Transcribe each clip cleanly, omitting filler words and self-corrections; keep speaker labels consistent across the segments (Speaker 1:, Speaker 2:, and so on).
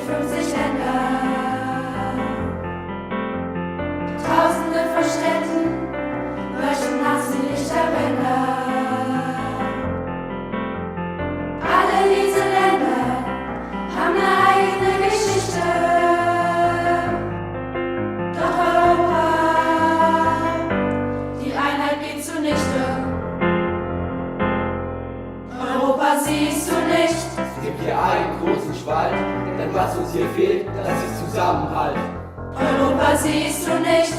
Speaker 1: 50 Länder. Tausende von Städten leuchten nachts die Lichterwälder. Alle diese Länder haben eine eigene Geschichte. Doch Europa, die Einheit geht zunichte. Europa siehst du nicht.
Speaker 2: Es gibt hier einen großen Spalt, denn was uns hier fehlt, das ist Zusammenhalt.
Speaker 1: Europa siehst du nicht.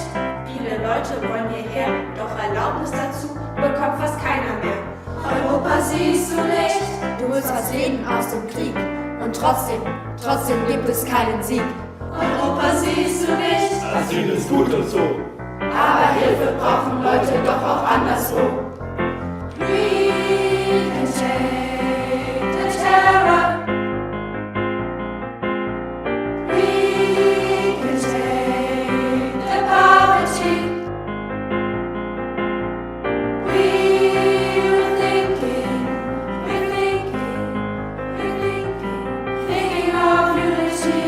Speaker 3: Viele Leute wollen hierher, doch Erlaubnis dazu bekommt fast keiner mehr.
Speaker 1: Europa siehst du nicht.
Speaker 4: Du willst was reden aus dem Krieg und trotzdem gibt es keinen Sieg.
Speaker 1: Europa siehst du nicht.
Speaker 2: Asyl ist gut und so.
Speaker 1: Aber Hilfe brauchen Leute doch auch anderswo. We can take the terror. We can take the poverty. We're thinking of unity.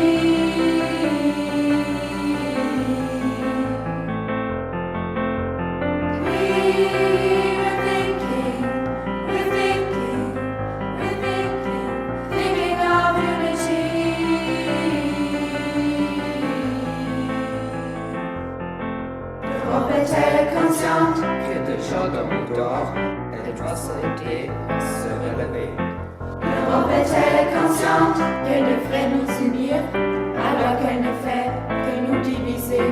Speaker 2: Kritischer damit doch etwas Idee se relever.
Speaker 1: L'Europe est consciente qu'elle devrait nous unir, alors qu'elle ne fait que nous diviser.